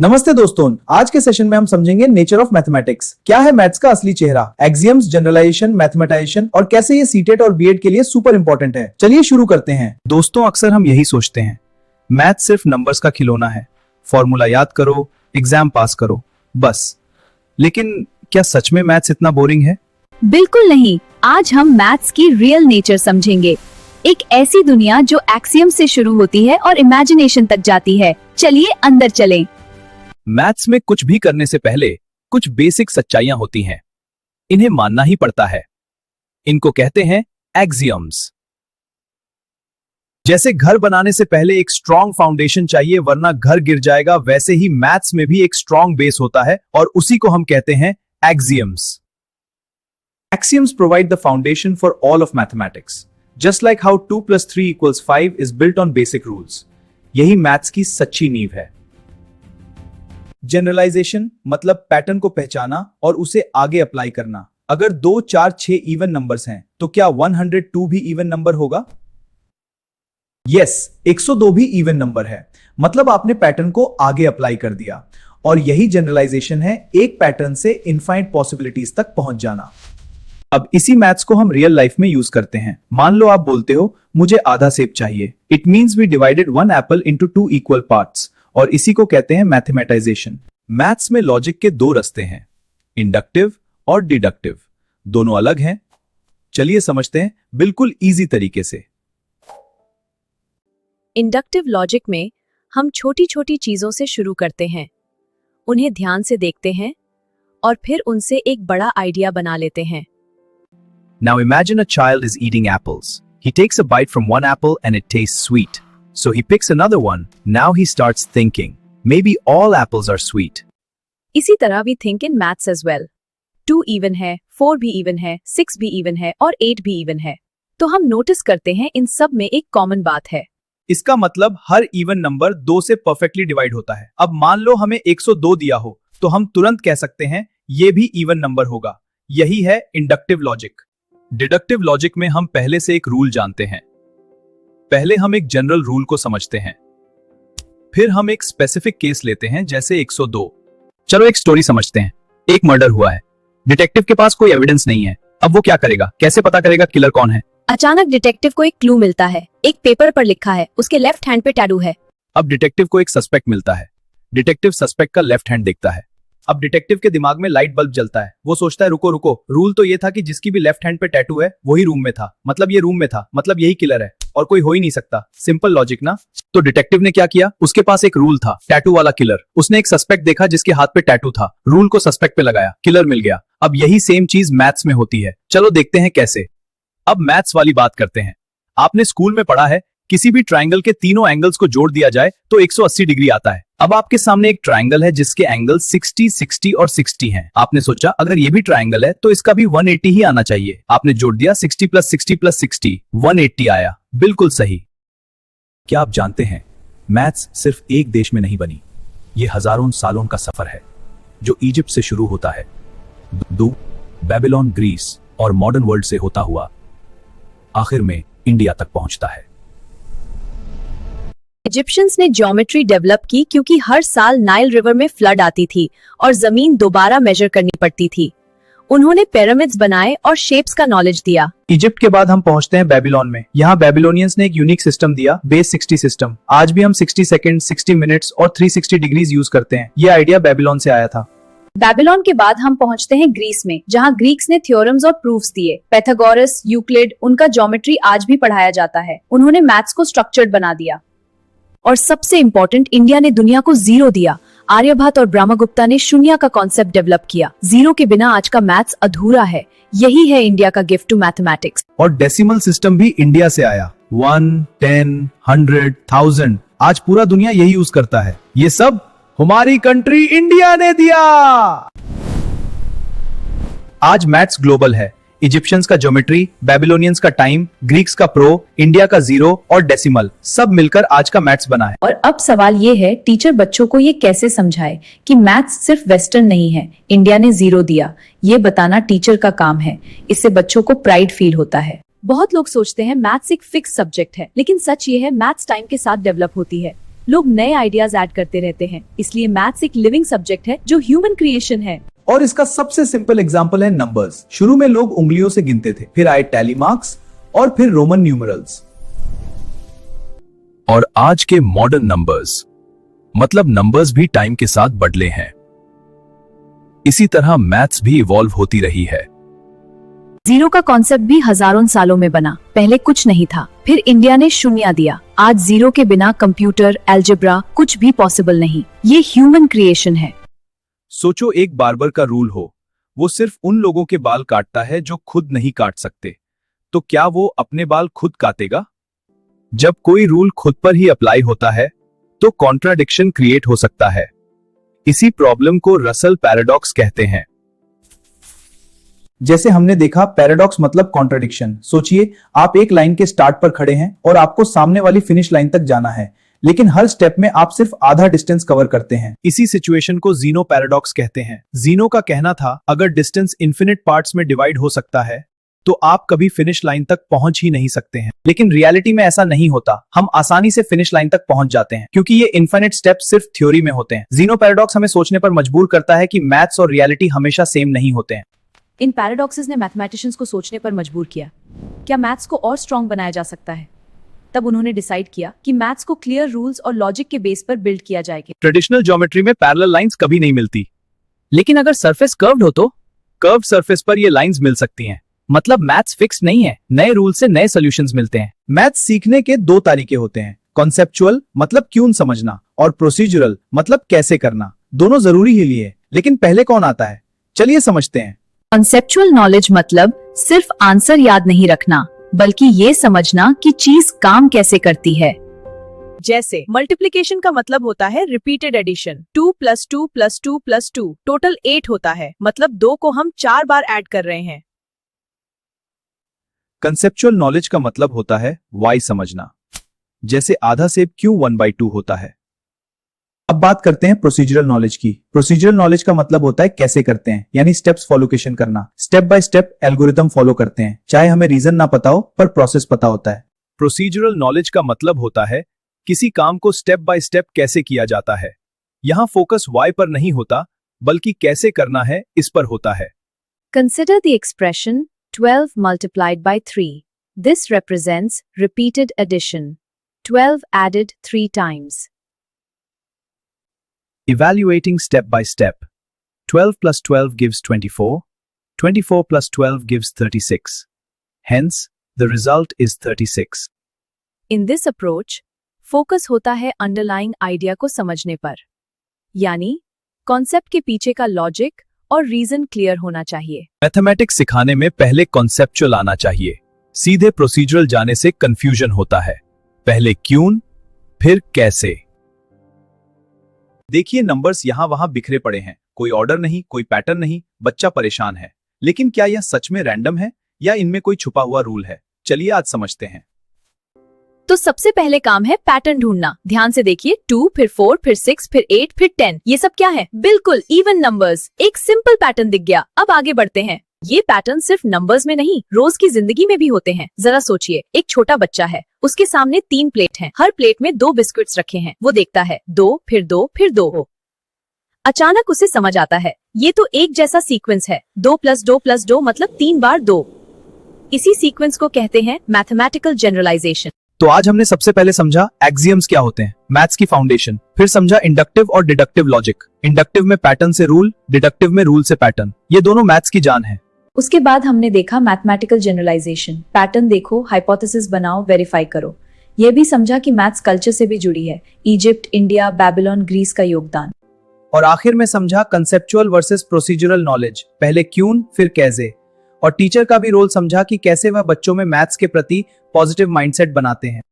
नमस्ते दोस्तों, आज के सेशन में हम समझेंगे नेचर ऑफ मैथमेटिक्स। क्या है मैथ्स का असली चेहरा, एक्सियम्स, जनरलाइजेशन, मैथमेटाइजेशन और कैसे ये सीटेट और बीएड के लिए सुपर इंपॉर्टेंट है। चलिए शुरू करते हैं। दोस्तों, अक्सर हम यही सोचते हैं, मैथ सिर्फ नंबर्स का खिलौना है, फॉर्मूला याद करो, एग्जाम पास करो, बस। लेकिन क्या सच में मैथ्स इतना बोरिंग है? बिल्कुल नहीं। आज हम मैथ्स की रियल नेचर समझेंगे। एक ऐसी दुनिया जो एक्सियम से शुरू होती है और इमेजिनेशन तक जाती है। चलिए अंदर चलें। मैथ्स में कुछ भी करने से पहले कुछ बेसिक सच्चाइयां होती हैं, इन्हें मानना ही पड़ता है। इनको कहते हैं एक्सियम्स। जैसे घर बनाने से पहले एक स्ट्रॉन्ग फाउंडेशन चाहिए, वरना घर गिर जाएगा, वैसे ही मैथ्स में भी एक स्ट्रॉन्ग बेस होता है और उसी को हम कहते हैं axioms. Axioms provide the foundation for all of mathematics. Just like how 2 plus 3 equals 5 is built on basic rules. यही मैथ्स की सच्ची नींव है। जनरलाइजेशन मतलब पैटर्न को पहचाना और उसे आगे अप्लाई करना। अगर 2, 4, 6 इवन नंबर्स हैं, तो क्या 102 भी इवन नंबर होगा? यस, 102 भी इवन नंबर है। मतलब आपने पैटर्न को आगे अप्लाई कर दिया। और यही जनरलाइजेशन है, एक पैटर्न से इनफाइनाइट पॉसिबिलिटीज तक पहुंच जाना। अब इसी मैथ्स को हम रियल लाइफ में यूज करते हैं। मान लो आप बोलते हो, मुझे आधा सेब चाहिए। It means we divided one apple into 2 equal parts, और इसी को कहते हैं मैथमेटाइजेशन। मैथ्स में लॉजिक के दो रास्ते हैं, इंडक्टिव और डिडक्टिव। दोनों अलग हैं। चलिए समझते हैं बिल्कुल इजी तरीके से। इंडक्टिव लॉजिक में हम छोटी छोटी चीजों से शुरू करते हैं, उन्हें ध्यान से देखते हैं और फिर उनसे एक बड़ा आइडिया बना लेते हैं। Now imagine a child is eating apples. He takes a bite from one apple and it tastes sweet. So he picks another one. Now he starts thinking, maybe all apples are sweet. इसी तरह we think in maths as well. 2 even है, 4 भी even है, 6 भी even है और 8 भी even है। तो हम नोटिस करते हैं इन सब में एक कॉमन बात है। इसका मतलब हर इवन नंबर 2 से परफेक्टली डिवाइड होता है। अब मान लो हमें 102 दिया हो, तो हम तुरंत कह सकते हैं ये भी इवन नंबर होगा। यही है इंडक्टिव लॉजिक। डिडक्टिव लॉजिक में हम पहले से एक रूल जानते हैं। पहले हम एक जनरल रूल को समझते हैं, फिर हम एक स्पेसिफिक केस लेते हैं, जैसे 102। चलो एक स्टोरी समझते हैं। एक मर्डर हुआ है, डिटेक्टिव के पास कोई एविडेंस नहीं है। अब वो क्या करेगा? कैसे पता करेगा किलर कौन है? अचानक डिटेक्टिव को एक क्लू मिलता है। एक पेपर पर लिखा है, उसके लेफ्ट हैंड पे टैटू है। अब डिटेक्टिव को एक सस्पेक्ट मिलता है। डिटेक्टिव सस्पेक्ट का लेफ्ट हैंड देखता है। अब डिटेक्टिव के दिमाग में लाइट बल्ब जलता है। वो सोचता है, रुको रुको, रूल तो ये था कि जिसकी भी लेफ्ट हैंड पे टैटू है वही रूम में था, मतलब ये रूम में था, मतलब यही किलर है और कोई हो ही नहीं सकता। सिंपल लॉजिक ना? तो डिटेक्टिव ने क्या किया? उसके पास एक रूल था, टैटू वाला किलर। उसने एक सस्पेक्ट देखा जिसके हाथ पे टैटू था, रूल को सस्पेक्ट पे लगाया, किलर मिल गया। अब यही सेम चीज मैथ्स में होती है। चलो देखते हैं कैसे। अब मैथ्स वाली बात करते हैं। आपने स्कूल में पढ़ा है, किसी भी ट्राइंगल के तीनों एंगल्स को जोड़ दिया जाए तो 180 डिग्री आता है। अब आपके सामने एक ट्राइंगल है जिसके एंगल 60, 60 और 60 हैं। आपने सोचा अगर ये भी ट्राइंगल है तो इसका भी 180 ही आना चाहिए। आपने जोड़ दिया 60 प्लस 60 प्लस 60, 180 आया। बिल्कुल सही। क्या आप जानते हैं, मैथ्स सिर्फ एक देश में नहीं बनी, ये हजारों सालों का सफर है, जो इजिप्ट से शुरू होता है, बेबीलोन, ग्रीस और मॉडर्न वर्ल्ड से होता हुआ आखिर में इंडिया तक पहुंचता है। इजिप्शियंस ने ज्योमेट्री डेवलप की क्योंकि हर साल नाइल रिवर में फ्लड आती थी और जमीन दोबारा मेजर करनी पड़ती थी। उन्होंने पिरामिड्स बनाए और शेप्स का नॉलेज दिया। इजिप्ट के बाद हम पहुंचते हैं बेबीलोन में। यहाँ बेबीलोनियंस ने एक यूनिक सिस्टम दिया, बेस 60 सिस्टम। आज भी हम 60 सेकंड, 60 मिनट्स और 360 डिग्रीज यूज करते हैं। ये आइडिया बेबीलोन से आया था। बेबीलोन के बाद हम पहुंचते हैं ग्रीस में, जहां ग्रीक्स ने थ्योरम्स और प्रूफ्स दिए। पैथागोरस, यूक्लिड, उनका ज्योमेट्री आज भी पढ़ाया जाता है। उन्होंने मैथ्स को स्ट्रक्चर्ड बना दिया। और सबसे इंपॉर्टेंट, इंडिया ने दुनिया को जीरो दिया। आर्यभट्ट और ब्रह्मगुप्ता ने शून्य का कॉन्सेप्ट डेवलप किया। जीरो के बिना आज का मैथ्स अधूरा है। यही है इंडिया का गिफ्ट टू मैथमेटिक्स। और डेसिमल सिस्टम भी इंडिया से आया। 1, 10, 100, 1000। आज पूरा दुनिया यही यूज करता है। ये सब हमारी कंट्री इंडिया ने दिया। आज मैथ्स ग्लोबल है। इजिप्शियंस का ज्योमेट्री, बेबीलोनियंस का टाइम, ग्रीक्स का प्रो, इंडिया का जीरो और डेसिमल, सब मिलकर आज का मैथ्स बना है। और अब सवाल ये है, टीचर बच्चों को ये कैसे समझाए कि मैथ्स सिर्फ वेस्टर्न नहीं है, इंडिया ने जीरो दिया। ये बताना टीचर का काम है। इससे बच्चों को प्राइड फील होता है। बहुत लोग सोचते हैं मैथ्स एक फिक्स सब्जेक्ट है, लेकिन सच ये है मैथ्स टाइम के साथ डेवलप होती है। लोग नए आइडियाज ऐड करते रहते हैं, इसलिए मैथ्स एक लिविंग सब्जेक्ट है जो ह्यूमन क्रिएशन है। और इसका सबसे सिंपल एग्जांपल है नंबर्स। शुरू में लोग उंगलियों से गिनते थे, फिर आए टैली मार्क्स और फिर रोमन न्यूमरल्स। और आज के मॉडर्न नंबर्स, मतलब नंबर्स भी टाइम के साथ बदले हैं। इसी तरह मैथ्स भी इवॉल्व होती रही है। जीरो का कॉन्सेप्ट भी हजारों सालों में बना। पहले कुछ नहीं था, फिर इंडिया ने शून्य दिया। आज जीरो के बिना कंप्यूटर, अलजेब्रा कुछ भी पॉसिबल नहीं। ये ह्यूमन क्रिएशन है। सोचो, एक बार्बर का रूल हो, वो सिर्फ उन लोगों के बाल काटता है जो खुद नहीं काट सकते, तो क्या वो अपने बाल खुद काटेगा? जब कोई रूल खुद पर ही अप्लाई होता है तो कॉन्ट्राडिक्शन क्रिएट हो सकता है। इसी प्रॉब्लम को रसल पैराडॉक्स कहते हैं। जैसे हमने देखा, पैराडॉक्स मतलब कॉन्ट्राडिक्शन। सोचिए, आप एक लाइन के स्टार्ट पर खड़े हैं और आपको सामने वाली फिनिश लाइन तक जाना है, लेकिन हर स्टेप में आप सिर्फ आधा डिस्टेंस कवर करते हैं। इसी सिचुएशन को जीनो पैराडॉक्स कहते हैं। जीनो का कहना था, अगर डिस्टेंस इन्फिनिट पार्ट्स में डिवाइड हो सकता है तो आप कभी फिनिश लाइन तक पहुंच ही नहीं सकते हैं। लेकिन रियलिटी में ऐसा नहीं होता। हम आसानी से फिनिश लाइन तक पहुंच जाते हैं, क्योंकि ये इन्फिनिट स्टेप सिर्फ थ्योरी में होते हैं। जीनो पैराडॉक्स हमें सोचने पर मजबूर करता है कि मैथ्स और रियलिटी हमेशा सेम नहीं होते हैं। इन पैराडॉक्सेस ने मैथमेटिशियंस को सोचने पर मजबूर किया, क्या मैथ्स को और स्ट्रॉन्ग बनाया जा सकता है? तब उन्होंने डिसाइड किया कि मैथ्स को क्लियर रूल्स और लॉजिक के बेस पर बिल्ड किया जाएगा। ट्रेडिशनल ज्योमेट्री में पैरेलल लाइंस कभी नहीं मिलती, लेकिन अगर सरफेस कर्व्ड हो तो कर्व्ड सरफेस पर ये लाइंस मिल सकती हैं। मतलब मैथ्स फिक्स नहीं है, नए रूल से नए सॉल्यूशंस मिलते हैं। मैथ्स सीखने के दो तरीके होते हैं, कॉन्सेप्चुअल मतलब क्यों समझना, और प्रोसीजरल मतलब कैसे करना। दोनों जरूरी ही लिए, लेकिन पहले कौन आता है? चलिए समझते हैं। कॉन्सेप्चुअल नॉलेज मतलब सिर्फ आंसर याद नहीं रखना, बल्कि ये समझना कि चीज काम कैसे करती है। जैसे मल्टीप्लिकेशन का मतलब होता है रिपीटेड एडिशन। 2 + 2 + 2 + 2 टोटल 8 होता है, मतलब 2 को हम 4 बार ऐड कर रहे हैं। कंसेप्चुअल नॉलेज का मतलब होता है वाई समझना। जैसे आधा सेब क्यों 1/2 होता है। अब बात करते हैं प्रोसीजरल नॉलेज की। प्रोसीजरल नॉलेज का मतलब होता है कैसे करते हैं, यानी स्टेप्स फॉलोकेशन करना। Step by step algorithm follow करते हैं, चाहे हमें रीजन ना पता हो पर प्रोसेस पता होता है। प्रोसीजरल नॉलेज का मतलब होता है किसी काम को स्टेप बाय स्टेप कैसे किया जाता है। यहाँ फोकस वाई पर नहीं होता, बल्कि कैसे करना है इस पर होता है। Consider the expression 12 multiplied by 3. This represents repeated addition. 12 added 3 times. Evaluating step by step. 12 + 12 gives 24. 24 + 12 gives 36. Hence, the result is 36. In this approach, focus होता है underlying idea को समझने पर, यानी concept के पीछे का logic और रीजन क्लियर होना चाहिए। मैथमेटिक्स सिखाने में पहले कॉन्सेप्चुअल आना चाहिए। सीधे प्रोसीजरल जाने से कंफ्यूजन होता है। पहले क्यों, फिर कैसे। देखिए, नंबर्स यहां वहां बिखरे पड़े हैं, कोई ऑर्डर नहीं, कोई पैटर्न नहीं, बच्चा परेशान है। लेकिन क्या यह सच में रैंडम है या इनमें कोई छुपा हुआ रूल है? चलिए आज समझते हैं। तो सबसे पहले काम है पैटर्न ढूंढना। ध्यान से देखिए, 2 फिर 4 फिर 6 फिर 8 फिर 10, ये सब क्या है? बिल्कुल इवन नंबर्स। एक सिंपल पैटर्न दिख गया। अब आगे बढ़ते हैं। ये पैटर्न सिर्फ नंबर्स में नहीं, रोज की जिंदगी में भी होते हैं। जरा सोचिए, एक छोटा बच्चा है, उसके सामने 3 प्लेट हैं, हर प्लेट में 2 बिस्कुट्स रखे हैं। वो देखता है 2 फिर 2 फिर 2। अचानक उसे समझ आता है, ये तो एक जैसा सीक्वेंस है। 2 + 2 + 2 मतलब 3 बार 2। इसी सीक्वेंस को कहते हैं मैथमेटिकल जनरलाइजेशन। तो आज हमने सबसे पहले समझा एक्सियम्स क्या होते हैं, मैथ्स की फाउंडेशन। फिर समझा इंडक्टिव और डिडक्टिव लॉजिक। इंडक्टिव में पैटर्न से रूल, डिडक्टिव में रूल से पैटर्न। ये दोनों मैथ्स की जान है। उसके बाद हमने देखा मैथमेटिकल जनरलाइजेशन। पैटर्न देखो, हाइपोथेसिस बनाओ, वेरीफाई करो। यह भी समझा कि मैथ्स कल्चर से भी जुड़ी है, इजिप्ट, इंडिया, बेबीलोन, ग्रीस का योगदान। और आखिर में समझा कंसेप्चुअल वर्सेस प्रोसीजरल नॉलेज। पहले क्यों, फिर कैसे। और टीचर का भी रोल समझा कि कैसे वह बच्चों में मैथ्स के प्रति पॉजिटिव माइंडसेट बनाते हैं।